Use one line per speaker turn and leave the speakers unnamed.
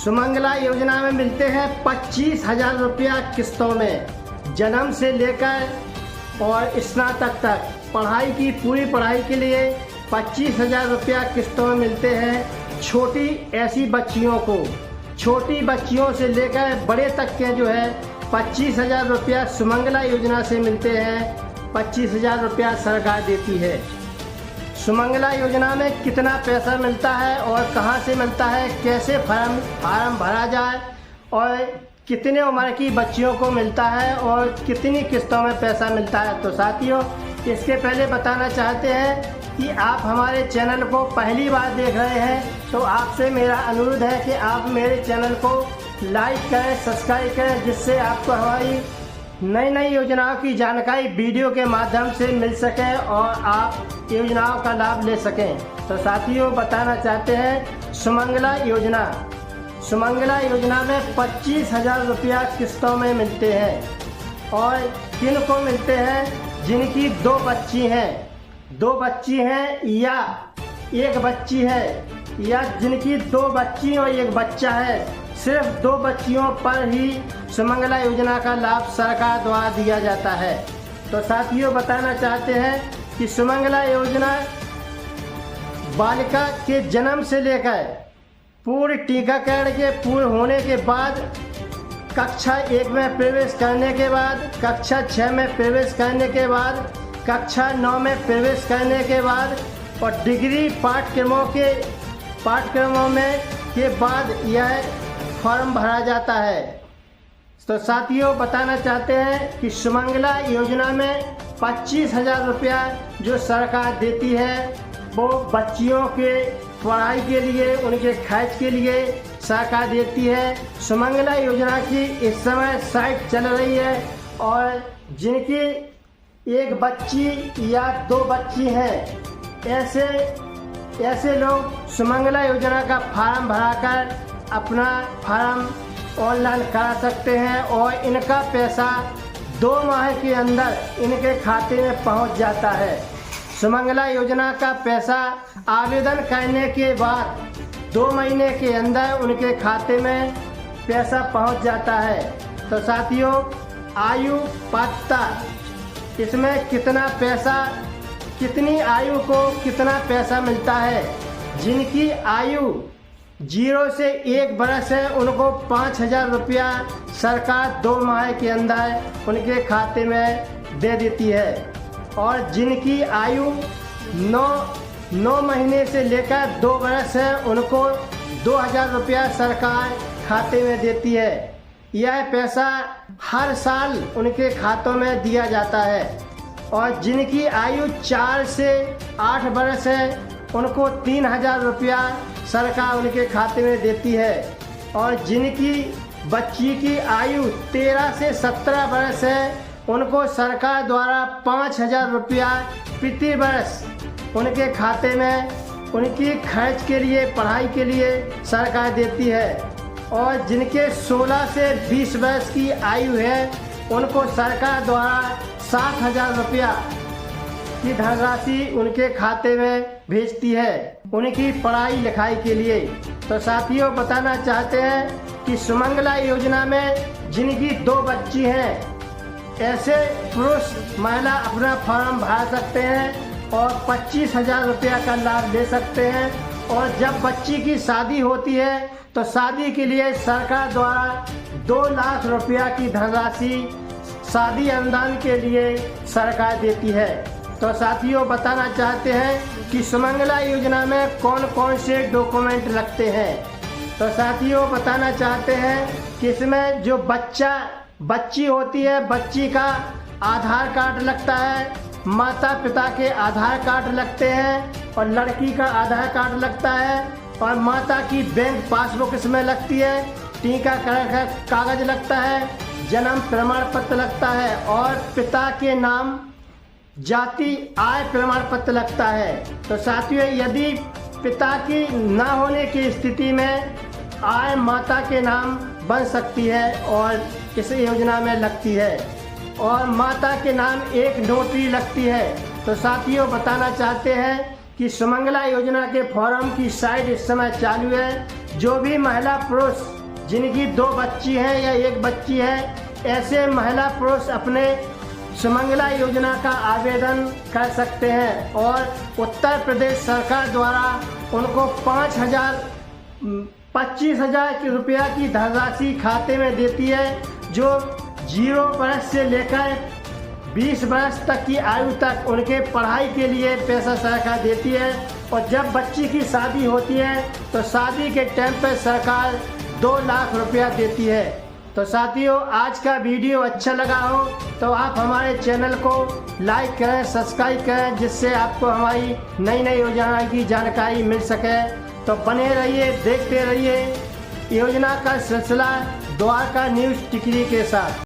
सुमंगला योजना में मिलते हैं 25,000 रुपया किस्तों में। जन्म से लेकर और स्नातक तक पढ़ाई की पूरी पढ़ाई के लिए 25,000 रुपया किस्तों में मिलते हैं। छोटी ऐसी बच्चियों को, छोटी बच्चियों से लेकर बड़े तक के जो है 25,000 रुपया सुमंगला योजना से मिलते हैं। 25,000 रुपया सरकार देती है। सुमंगला योजना में कितना पैसा मिलता है और कहां से मिलता है, कैसे फार्म भरा जाए और कितने उम्र की बच्चियों को मिलता है और कितनी किस्तों में पैसा मिलता है। तो साथियों, इसके पहले बताना चाहते हैं कि आप हमारे चैनल को पहली बार देख रहे हैं तो आपसे मेरा अनुरोध है कि आप मेरे चैनल को लाइक करें, सब्सक्राइब करें, जिससे आपको हमारी नई नई योजनाओं की जानकारी वीडियो के माध्यम से मिल सके और आप योजनाओं का लाभ ले सकें। तो साथियों, बताना चाहते हैं सुमंगला योजना। सुमंगला योजना में 25,000 रुपया किस्तों में मिलते हैं और किन को मिलते हैं, जिनकी 2 बच्ची हैं, 2 बच्ची हैं या 1 बच्ची है, या जिनकी 2 बच्ची और 1 बच्चा है। सिर्फ 2 बच्चियों पर ही सुमंगला योजना का लाभ सरकार द्वारा दिया जाता है। तो साथियों, बताना चाहते हैं कि सुमंगला योजना बालिका के जन्म से लेकर पूर्ण टीकाकरण के पूर्ण होने के बाद, कक्षा 1 में प्रवेश करने के बाद, कक्षा 6 में प्रवेश करने के बाद, कक्षा 9 में प्रवेश करने के बाद और डिग्री पाठ्यक्रमों में के बाद यह फॉर्म भरा जाता है। तो साथियों, बताना चाहते हैं कि सुमंगला योजना में 25,000 रुपया जो सरकार देती है वो बच्चियों के पढ़ाई के लिए, उनके खर्च के लिए सरकार देती है। सुमंगला योजना की इस समय साइट चल रही है और जिनकी 1 बच्ची या 2 बच्ची हैं, ऐसे लोग सुमंगला योजना का फॉर्म भराकर अपना फॉर्म ऑनलाइन करा सकते हैं और इनका पैसा 2 माह के अंदर इनके खाते में पहुंच जाता है। सुमंगला योजना का पैसा आवेदन करने के बाद 2 महीने के अंदर उनके खाते में पैसा पहुंच जाता है। तो साथियों, आयु पात्रता, इसमें कितना पैसा, कितनी आयु को कितना पैसा मिलता है। जिनकी आयु 0 से 1 वर्ष है उनको 5,000 रुपया सरकार 2 माह के अंदर उनके खाते में दे देती है और जिनकी आयु 9 महीने से लेकर 2 वर्ष है उनको 2,000 रुपया सरकार खाते में देती है। यह पैसा हर साल उनके खातों में दिया जाता है और जिनकी आयु 4 से 8 वर्ष है उनको 3,000 रुपया सरकार उनके खाते में देती है और जिनकी बच्ची की आयु 13 से 17 वर्ष है उनको सरकार द्वारा 5,000 रुपया प्रति वर्ष उनके खाते में उनकी खर्च के लिए, पढ़ाई के लिए सरकार देती है और जिनके 16 से 20 वर्ष की आयु है उनको सरकार द्वारा 7,000 रुपया की धनराशि उनके खाते में भेजती है उनकी पढ़ाई लिखाई के लिए। तो साथियों, बताना चाहते हैं कि सुमंगला योजना में जिनकी 2 बच्ची हैं, ऐसे पुरुष महिला अपना फॉर्म भर सकते हैं और 25,000 रुपया का लाभ ले सकते हैं और जब बच्ची की शादी होती है तो शादी के लिए सरकार द्वारा 2 लाख रुपया की धनराशि शादी अनुदान के लिए सरकार देती है। तो साथियों, बताना चाहते हैं कि सुमंगला योजना में कौन कौन से डॉक्यूमेंट लगते हैं। तो साथियों, बताना चाहते हैं कि इसमें जो बच्ची होती है, बच्ची का आधार कार्ड लगता है, माता पिता के आधार कार्ड लगते हैं और लड़की का आधार कार्ड लगता है और माता की बैंक पासबुक इसमें लगती है, टीकाकरण का कागज लगता है, जन्म प्रमाण पत्र लगता है और पिता के नाम जाति आय प्रमाण पत्र लगता है। तो साथियों, यदि पिता की न होने की स्थिति में आय माता के नाम बन सकती है और इस योजना में लगती है और माता के नाम एक नोटरी लगती है। तो साथियों, बताना चाहते हैं कि सुमंगला योजना के फॉर्म की साइट इस समय चालू है। जो भी महिला पुरुष जिनकी 2 बच्ची हैं या 1 बच्ची है, ऐसे महिला पुरुष अपने सुमंगला योजना का आवेदन कर सकते हैं और उत्तर प्रदेश सरकार द्वारा उनको 25,000 की रुपया की धनराशि खाते में देती है, जो 0 वर्ष से लेकर 20 वर्ष तक की आयु तक उनके पढ़ाई के लिए पैसा सरकार देती है। और जब बच्ची की शादी होती है तो शादी के टाइम पर सरकार 2 लाख रुपया देती है। तो साथियों, आज का वीडियो अच्छा लगा हो तो आप हमारे चैनल को लाइक करें, सब्सक्राइब करें, जिससे आपको हमारी नई नई योजना की जानकारी मिल सके। तो बने रहिए, देखते रहिए योजना का सिलसिला द्वारका न्यूज़ टिकरी के साथ।